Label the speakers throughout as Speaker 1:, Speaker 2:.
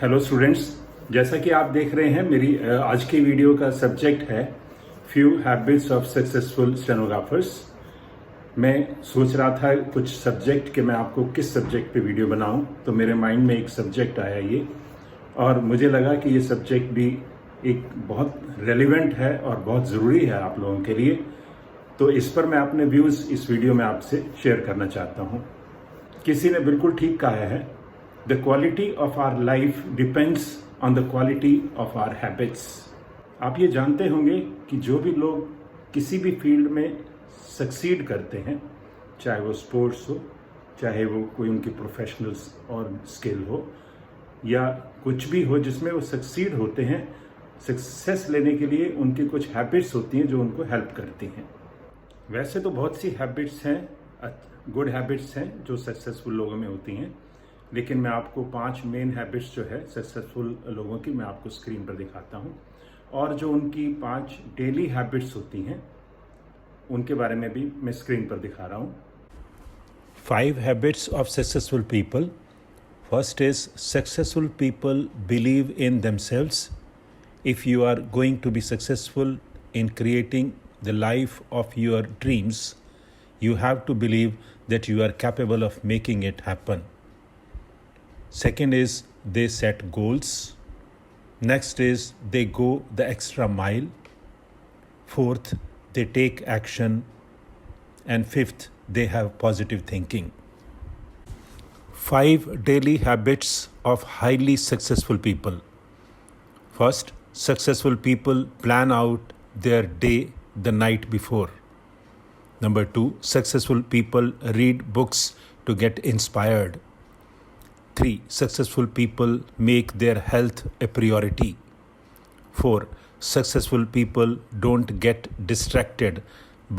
Speaker 1: Hello students, जैसा कि आप देख रहे हैं मेरी आज की वीडियो का सब्जेक्ट है few habits of successful stenographers. मैं सोच रहा था कुछ सब्जेक्ट कि मैं आपको किस सब्जेक्ट पे वीडियो बनाऊं, तो मेरे माइंड में एक सब्जेक्ट आया ये, और मुझे लगा कि ये सब्जेक्ट भी एक बहुत रेलिवेंट है और बहुत ज़रूरी है आप लोगों के लिए। तो इस पर मैं अपने व्यूज़ इस वीडियो में आपसे शेयर करना चाहता हूँ। किसी ने बिल्कुल ठीक कहा है, the quality of our life depends on the quality of our habits. आप ये जानते होंगे कि जो भी लोग किसी भी फील्ड में सक्सीड करते हैं, चाहे वो स्पोर्ट्स हो, चाहे वो कोई उनकी प्रोफेशनल और स्किल हो, या कुछ भी हो जिसमें वो सक्सीड होते हैं, सक्सेस लेने के लिए उनकी कुछ हैबिट्स होती हैं जो उनको हेल्प करती हैं। वैसे तो बहुत सी हैबिट्स हैं, गुड हैबिट्स हैं जो सक्सेसफुल लोगों में होती हैं, लेकिन मैं आपको 5 मेन हैबिट्स जो है सक्सेसफुल लोगों की मैं आपको स्क्रीन पर दिखाता हूं, और जो उनकी 5 डेली हैबिट्स होती हैं उनके बारे में भी मैं स्क्रीन पर दिखा रहा हूं। 5 habits of successful people. First is successful people believe in themselves. If you are going to be successful in creating the life of your dreams, you have to believe that you are capable of making it happen. Second is they set goals. Next is they go the extra mile. Fourth, they take action. And fifth, they have positive thinking. 5 daily habits of highly successful people. First, successful people plan out their day the night before. Number 2, successful people read books to get inspired. 3, successful people make their health a priority. 4, successful people don't get distracted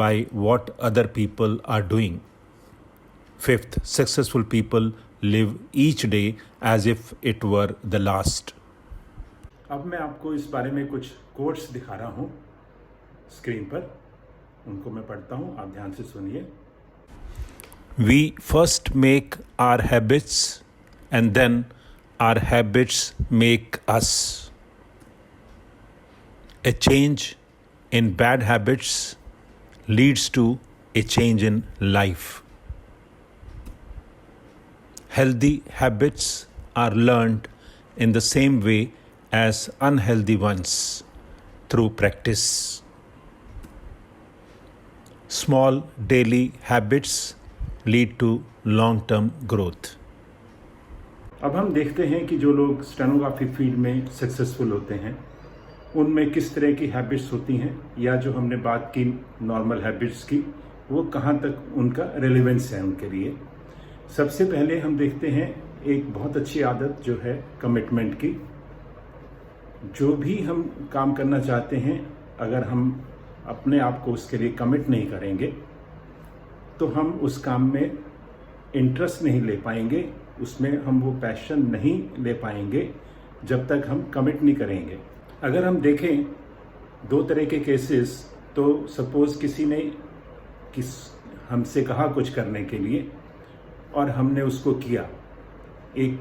Speaker 1: by what other people are doing. 5th, successful people live each day as if it were the last. अब मैं आपको इस बारे में कुछ quotes दिखा रहा हूं स्क्रीन पर, उनको मैं पढ़ता हूं, आप ध्यान से सुनिए। We first make our habits and then our habits make us. A change in bad habits leads to a change in life. Healthy habits are learned in the same way as unhealthy ones, through practice. Small daily habits lead to long-term growth. अब हम देखते हैं कि जो लोग stenography field में successful होते हैं उनमें किस तरह की हैबिट्स होती हैं, या जो हमने बात की नॉर्मल हैबिट्स की, वो कहाँ तक उनका रेलेवेंस है उनके लिए। सबसे पहले हम देखते हैं एक बहुत अच्छी आदत जो है कमिटमेंट की। जो भी हम काम करना चाहते हैं, अगर हम अपने आप को उसके लिए कमिट नहीं करेंगे तो हम उस काम में इंटरेस्ट नहीं ले पाएंगे, उसमें हम वो पैशन नहीं ले पाएंगे जब तक हम कमिट नहीं करेंगे। अगर हम देखें 2 तरह के केसेस, तो सपोज किसी ने हमसे कहा कुछ करने के लिए और हमने उसको किया, एक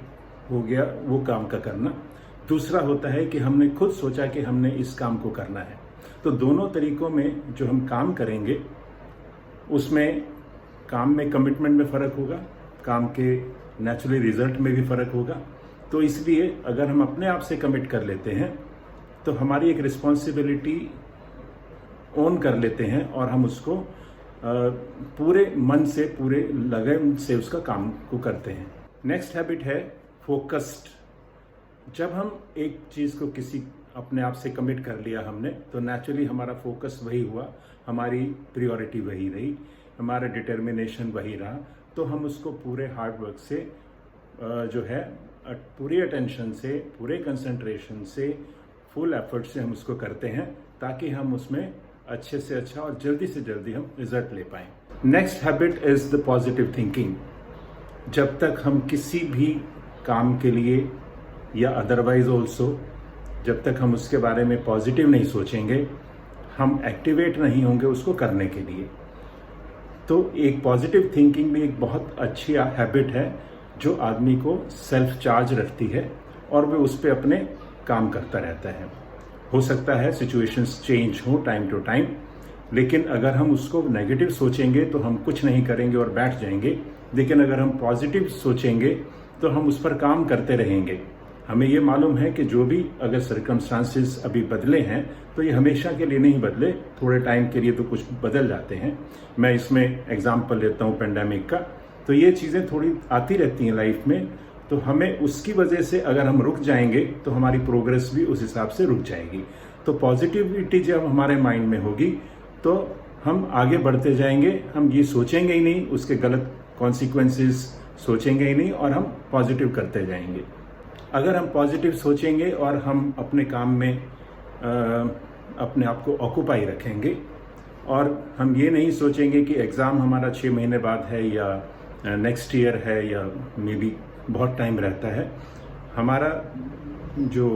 Speaker 1: हो गया वो काम का करना। दूसरा होता है कि हमने खुद सोचा कि हमने इस काम को करना है। तो दोनों तरीकों में जो हम काम करेंगे उसमें काम में कमिटमेंट में फ़र्क होगा, काम के नेचुरली रिजल्ट में भी फ़र्क होगा। तो इसलिए अगर हम अपने आप से कमिट कर लेते हैं तो हमारी एक रिस्पॉन्सिबिलिटी ओन कर लेते हैं और हम उसको पूरे मन से, पूरे लगन से उसका काम को करते हैं। नेक्स्ट हैबिट है फोकस्ड। जब हम एक चीज़ को अपने आप से कमिट कर लिया हमने, तो नेचुरली हमारा फोकस वही हुआ, हमारी प्रायोरिटी वही रही, हमारा डिटर्मिनेशन वही रहा। तो हम उसको पूरे हार्ड वर्क से जो है पूरी अटेंशन से, पूरे कंसंट्रेशन से, फुल एफर्ट से हम उसको करते हैं, ताकि हम उसमें अच्छे से अच्छा और जल्दी से जल्दी हम रिजल्ट ले पाएँ। Next habit is the positive thinking. जब तक हम किसी भी काम के लिए या अदरवाइज ऑल्सो, जब तक हम उसके बारे में पॉजिटिव नहीं सोचेंगे, हम एक्टिवेट नहीं होंगे उसको करने के लिए। तो एक पॉजिटिव थिंकिंग भी एक बहुत अच्छी हैबिट है जो आदमी को सेल्फ चार्ज रखती है और वह उस पर अपने काम करता रहता है। हो सकता है सिचुएशंस चेंज हो टाइम टू टाइम, लेकिन अगर हम उसको नेगेटिव सोचेंगे तो हम कुछ नहीं करेंगे और बैठ जाएंगे, लेकिन अगर हम पॉजिटिव सोचेंगे तो हम उस पर काम करते रहेंगे। हमें ये मालूम है कि जो भी अगर सर्कमस्टांसेस अभी बदले हैं तो ये हमेशा के लिए नहीं बदले, थोड़े टाइम के लिए तो कुछ बदल जाते हैं। मैं इसमें एग्जाम्पल लेता हूँ पेंडेमिक का, तो ये चीज़ें थोड़ी आती रहती हैं लाइफ में, तो हमें उसकी वजह से अगर हम रुक जाएंगे तो हमारी प्रोग्रेस भी उस हिसाब से रुक जाएगी। तो पॉजिटिविटी जब हमारे माइंड में होगी तो हम आगे बढ़ते जाएंगे, हम ये सोचेंगे ही नहीं, उसके गलत कॉन्सिक्वेंसेस सोचेंगे ही नहीं और हम पॉजिटिव करते जाएंगे। अगर हम पॉजिटिव सोचेंगे और हम अपने काम में अपने आप को ऑक्यूपाई रखेंगे और हम ये नहीं सोचेंगे कि एग्ज़ाम हमारा 6 महीने बाद है या नेक्स्ट ईयर है या मे बी बहुत टाइम रहता है, हमारा जो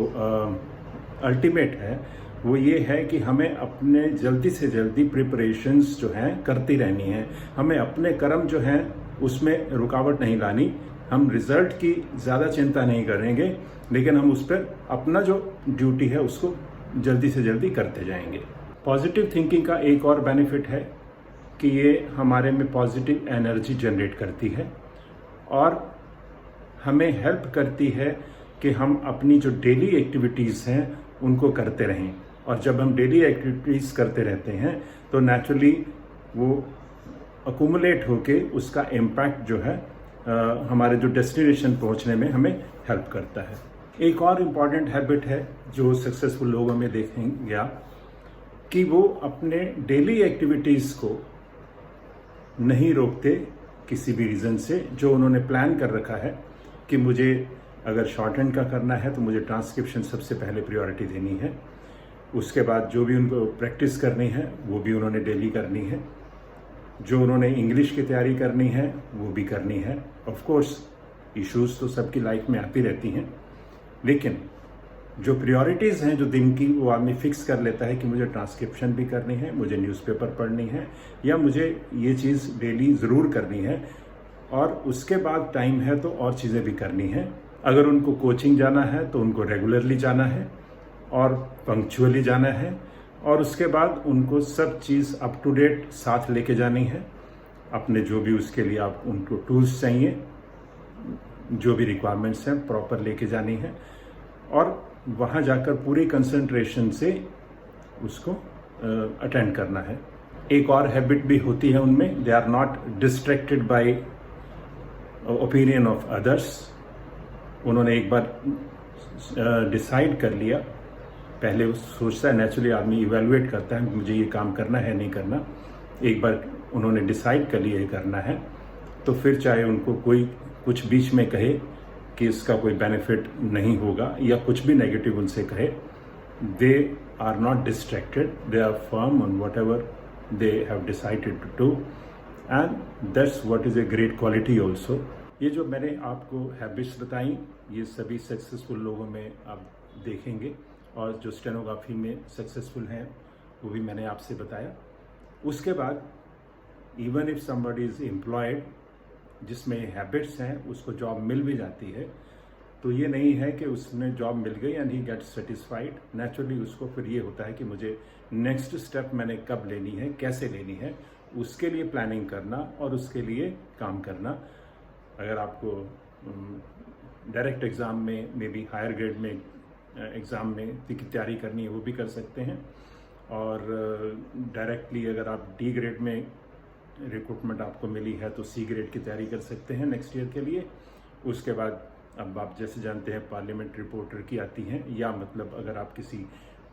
Speaker 1: अल्टीमेट है वो ये है कि हमें अपने जल्दी से जल्दी प्रिपरेशंस जो हैं करती रहनी है। हमें अपने कर्म जो हैं उसमें रुकावट नहीं लानी। हम रिजल्ट की ज़्यादा चिंता नहीं करेंगे, लेकिन हम उस पर अपना जो ड्यूटी है उसको जल्दी से जल्दी करते जाएंगे। पॉजिटिव थिंकिंग का एक और बेनिफिट है कि ये हमारे में पॉजिटिव एनर्जी जनरेट करती है और हमें हेल्प करती है कि हम अपनी जो डेली एक्टिविटीज़ हैं उनको करते रहें। और जब हम डेली एक्टिविटीज़ करते रहते हैं तो नेचुरली वो अकुमुलेट होके उसका इम्पैक्ट जो है हमारे जो डेस्टिनेशन पहुंचने में हमें हेल्प करता है। एक और इम्पॉर्टेंट हैबिट है जो सक्सेसफुल लोगों में देखेंगे आप कि वो अपने डेली एक्टिविटीज़ को नहीं रोकते किसी भी रीज़न से। जो उन्होंने प्लान कर रखा है कि मुझे अगर शॉर्ट हैंड का करना है तो मुझे ट्रांसक्रिप्शन सबसे पहले प्रायोरिटी देनी है, उसके बाद जो भी उनको प्रैक्टिस करनी है वो भी उन्होंने डेली करनी है, जो उन्होंने इंग्लिश की तैयारी करनी है वो भी करनी है। ऑफ कोर्स इश्यूज तो सबकी लाइफ में आती रहती हैं, लेकिन जो प्रायोरिटीज़ हैं जो दिन की वो आदमी फिक्स कर लेता है कि मुझे ट्रांसक्रिप्शन भी करनी है, मुझे न्यूज़पेपर पढ़नी है या मुझे ये चीज़ डेली ज़रूर करनी है, और उसके बाद टाइम है तो और चीज़ें भी करनी है। अगर उनको कोचिंग जाना है तो उनको रेगुलरली जाना है और पंक्चुअली जाना है, और उसके बाद उनको सब चीज़ अप टू डेट साथ लेके जानी है। अपने जो भी उसके लिए आप उनको टूल्स चाहिए, जो भी रिक्वायरमेंट्स हैं प्रॉपर लेके जानी है और वहाँ जाकर पूरी कंसंट्रेशन से उसको अटेंड करना है। एक और हैबिट भी होती है उनमें, they are not distracted by opinion of others. उन्होंने एक बार डिसाइड कर लिया, पहले वो सोचता है, नेचुरली आदमी इवेलुएट करता है मुझे ये काम करना है नहीं करना। एक बार उन्होंने डिसाइड कर लिया ये करना है तो फिर चाहे उनको कोई कुछ बीच में कहे कि इसका कोई बेनिफिट नहीं होगा या कुछ भी नेगेटिव उनसे कहे, they are not distracted, they are firm on whatever they have decided to do, and that's what is a great quality also. ये जो मैंने आपको हैबिट्स बताई ये सभी सक्सेसफुल लोगों में आप देखेंगे, और जो स्टेनोग्राफी में सक्सेसफुल हैं वो भी मैंने आपसे बताया। उसके बाद even if somebody is employed जिसमें हैबिट्स हैं उसको जॉब मिल भी जाती है, तो ये नहीं है कि उसने जॉब मिल गई and he gets satisfied. Naturally उसको फिर ये होता है कि मुझे नेक्स्ट स्टेप मैंने कब लेनी है, कैसे लेनी है, उसके लिए प्लानिंग करना और उसके लिए काम करना। अगर आपको डायरेक्ट एग्ज़ाम में मे बी हायर ग्रेड में एग्ज़ाम में की तैयारी करनी है वो भी कर सकते हैं, और डायरेक्टली अगर आप डी ग्रेड में रिक्रूटमेंट आपको मिली है तो सी ग्रेड की तैयारी कर सकते हैं नेक्स्ट ईयर के लिए। उसके बाद अब आप जैसे जानते हैं पार्लियामेंट रिपोर्टर की आती हैं, या मतलब अगर आप किसी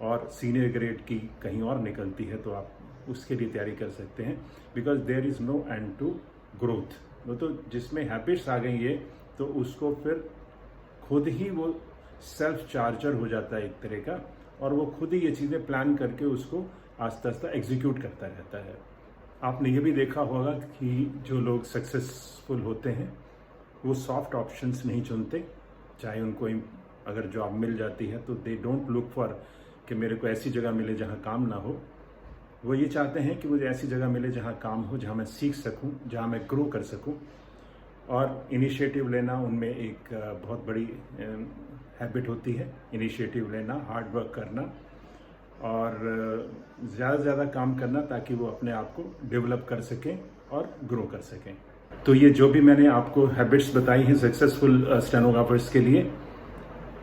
Speaker 1: और सीनियर ग्रेड की कहीं और निकलती है तो आप उसके लिए तैयारी कर सकते हैं, because there is no end to growth. वो तो जिसमें हैबिट्स आ गई है तो उसको फिर खुद ही वो सेल्फ चार्जर हो जाता है एक तरह का, और वो खुद ही ये चीज़ें प्लान करके उसको आस्ता आस्ता एग्जीक्यूट करता रहता है। आपने ये भी देखा होगा कि जो लोग सक्सेसफुल होते हैं वो सॉफ्ट ऑप्शंस नहीं चुनते, चाहे उनको अगर जॉब मिल जाती है तो दे डोंट लुक फॉर कि मेरे को ऐसी जगह मिले जहाँ काम ना हो। वो ये चाहते हैं कि मुझे ऐसी जगह मिले जहाँ काम हो, जहाँ मैं सीख सकूँ, जहाँ मैं ग्रो कर सकूँ, और इनिशिएटिव लेना उनमें एक बहुत बड़ी हैबिट होती है, इनिशिएटिव लेना, हार्ड वर्क करना और ज़्यादा से ज़्यादा काम करना ताकि वो अपने आप को डेवलप कर सकें और ग्रो कर सकें। तो ये जो भी मैंने आपको हैबिट्स बताई हैं सक्सेसफुल स्टेनोग्राफर्स के लिए,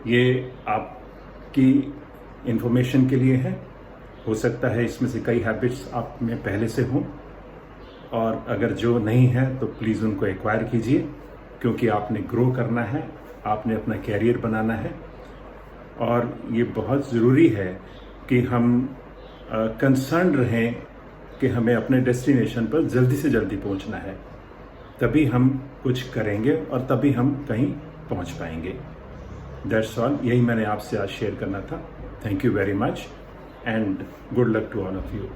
Speaker 1: ये आपकी इंफॉर्मेशन के लिए है। हो सकता है इसमें से कई हैबिट्स आप में पहले से हों, और अगर जो नहीं है तो प्लीज़ उनको एक्वायर कीजिए, क्योंकि आपने ग्रो करना है, आपने अपना कैरियर बनाना है। और ये बहुत ज़रूरी है कि हम कंसर्न रहें कि हमें अपने डेस्टिनेशन पर जल्दी से जल्दी पहुंचना है, तभी हम कुछ करेंगे और तभी हम कहीं पहुंच पाएंगे। दैट्स ऑल, यही मैंने आपसे आज शेयर करना था। Thank you very much and good luck to all of you.